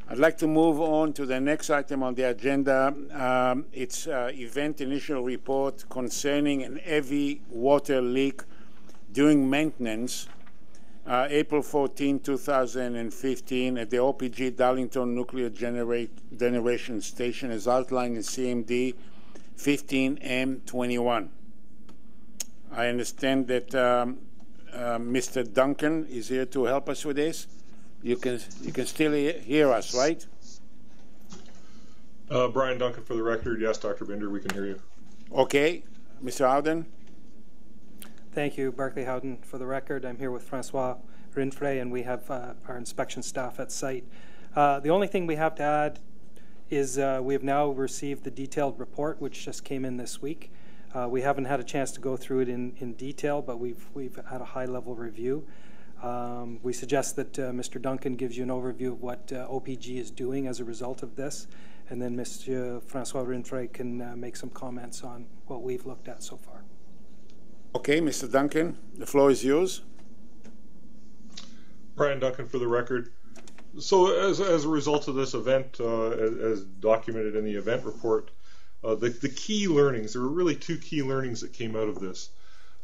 I'd like to move on to the next item on the agenda. It's event initial report concerning an heavy water leak during maintenance, April 14, 2015, at the OPG Darlington Nuclear Generation Station, as outlined in CMD 15M21. I understand that Mr. Duncan is here to help us with this. You can still hear us, right? Brian Duncan for the record. Yes, Dr. Binder, we can hear you. Okay. Mr. Howden? Thank you, Barclay Howden for the record. I'm here with Francois Rinfray, and we have our inspection staff at site. The only thing we have to add is we have now received the detailed report, which just came in this week. We haven't had a chance to go through it in detail, but we've had a high-level review. We suggest that Mr. Duncan gives you an overview of what OPG is doing as a result of this, and then Mr. Francois Rinfray can make some comments on what we've looked at so far. Okay, Mr. Duncan, the floor is yours. Brian Duncan for the record. So as a result of this event, as documented in the event report, the key learnings, there were really two key learnings that came out of this.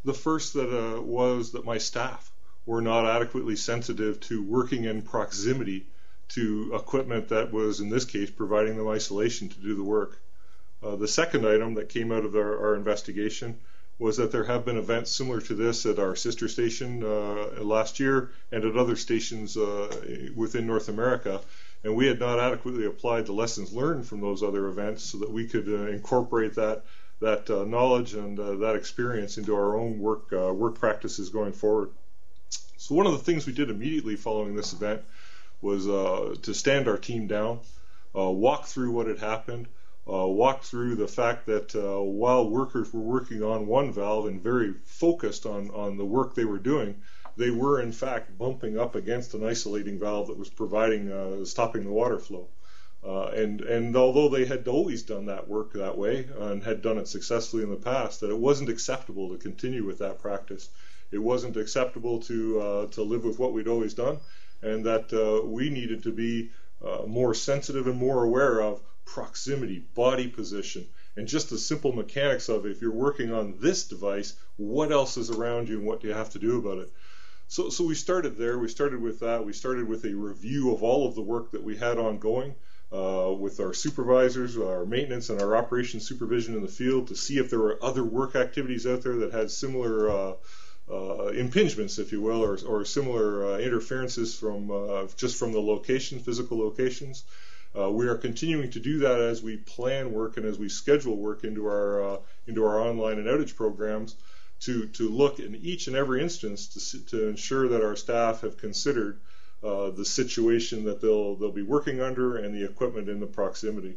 The first that was that my staff were not adequately sensitive to working in proximity to equipment that was, in this case, providing them isolation to do the work. The second item that came out of our investigation was that there have been events similar to this at our sister station last year and at other stations within North America, and we had not adequately applied the lessons learned from those other events so that we could incorporate that knowledge and that experience into our own work practices going forward. So one of the things we did immediately following this event was to stand our team down, walk through what had happened, walk through the fact that while workers were working on one valve and very focused on the work they were doing, they were in fact bumping up against an isolating valve that was providing stopping the water flow. And although they had always done that work that way and had done it successfully in the past, that it wasn't acceptable to continue with that practice. It wasn't acceptable to live with what we'd always done, and that we needed to be more sensitive and more aware of proximity, body position, and just the simple mechanics of if you're working on this device, what else is around you and what do you have to do about it. So we started there. We started with that. We started with a review of all of the work that we had ongoing with our supervisors, our maintenance, and our operations supervision in the field to see if there were other work activities out there that had similar impingements, if you will, or similar interferences from just from the location, physical locations. We are continuing to do that as we plan work and as we schedule work into our online and outage programs to look in each and every instance to ensure that our staff have considered the situation that they'll be working under and the equipment in the proximity.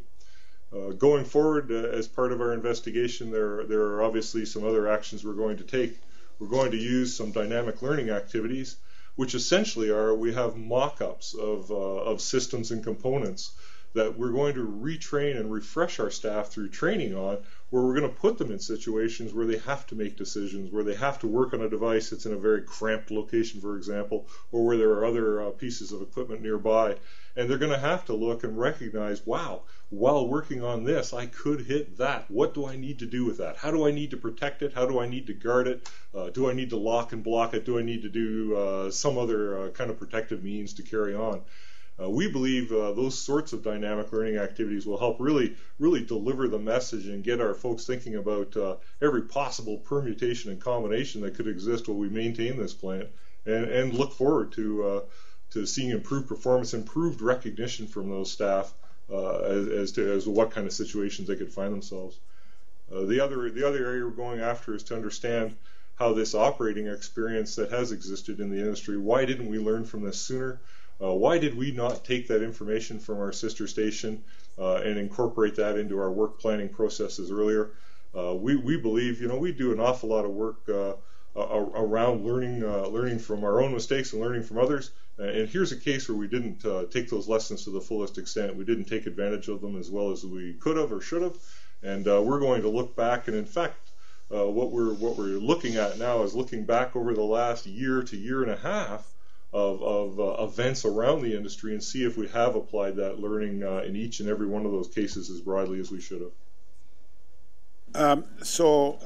Going forward, as part of our investigation, there are obviously some other actions we're going to take. We're going to use some dynamic learning activities, which essentially are we have mock-ups of systems and components that we're going to retrain and refresh our staff through training on, where we're going to put them in situations where they have to make decisions, where they have to work on a device that's in a very cramped location, for example, or where there are other pieces of equipment nearby. And they're going to have to look and recognize, wow, while working on this, I could hit that. What do I need to do with that? How do I need to protect it? How do I need to guard it? Do I need to lock and block it? Do I need to do some other kind of protective means to carry on? We believe those sorts of dynamic learning activities will help really deliver the message and get our folks thinking about every possible permutation and combination that could exist while we maintain this plant, and look forward to seeing improved performance, improved recognition from those staff as to what kind of situations they could find themselves. The other area we're going after is to understand how this operating experience that has existed in the industry, why didn't we learn from this sooner? Why did we not take that information from our sister station and incorporate that into our work planning processes earlier? We believe, we do an awful lot of work around learning from our own mistakes and learning from others. And here's a case where we didn't take those lessons to the fullest extent. We didn't take advantage of them as well as we could have or should have. And we're going to look back, and in fact, what we're looking at now is looking back over the last year to year and a half of events around the industry and see if we have applied that learning in each and every one of those cases as broadly as we should have. So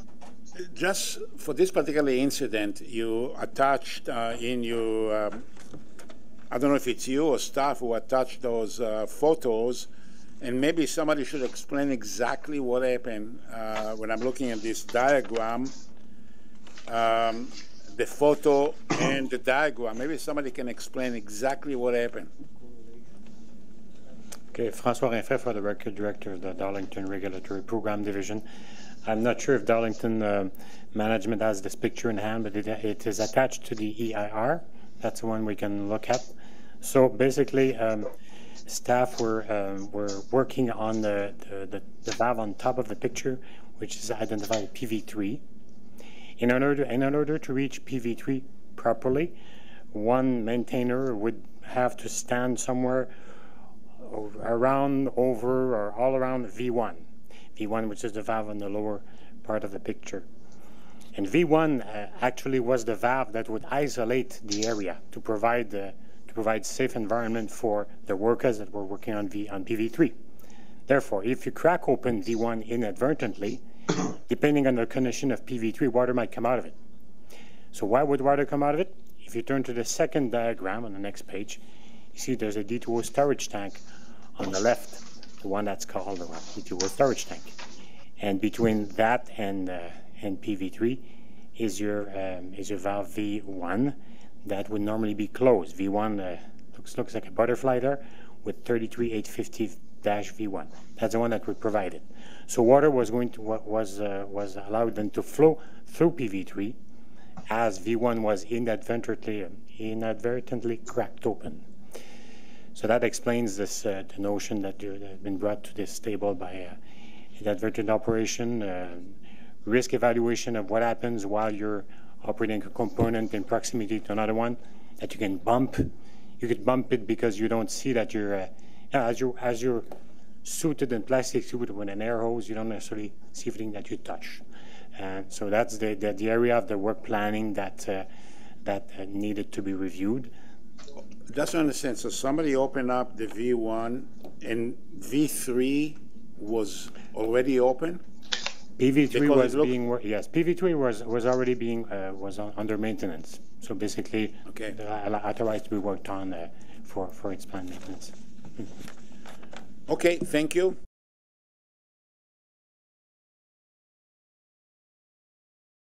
just for this particular incident, you attached in your, I don't know if it's you or staff who attached those photos, and maybe somebody should explain exactly what happened. When I'm looking at this diagram, the photo and the diagram, maybe somebody can explain exactly what happened. Okay, François Rinfret for the record, Director of the Darlington Regulatory Program Division. I'm not sure if Darlington management has this picture in hand, but it is attached to the EIR. That's the one we can look at. So basically, staff were working on the valve on top of the picture, which is identified PV3. In order to reach PV3 properly, one maintainer would have to stand somewhere around, over, or all around V1. V1, which is the valve on the lower part of the picture. And V1 actually was the valve that would isolate the area to provide safe environment for the workers that were working on PV3. Therefore, if you crack open V1 inadvertently, depending on the condition of PV3, water might come out of it. So why would water come out of it? If you turn to the second diagram on the next page, you see there's a D2O storage tank on the left, the one that's called the D2O storage tank. And between that and PV3 is your valve V1 that would normally be closed. V1 looks like a butterfly there with 33850-V1. That's the one that we provided. So water was allowed then to flow through PV3 as V1 was inadvertently cracked open. So that explains this the notion that has been brought to this table by inadvertent operation, risk evaluation of what happens while you're operating a component in proximity to another one that you can bump. You could bump it because you don't see that you're as you're suited in plastic suit with an air hose, you don't necessarily see everything that you touch. So that's the area of the work planning that needed to be reviewed. Just to understand, so somebody opened up the V1 and V3 was already open? PV3 was being yes. PV3 was already being was under maintenance. So basically, okay, authorized to be worked on for its planned maintenance. Okay, thank you.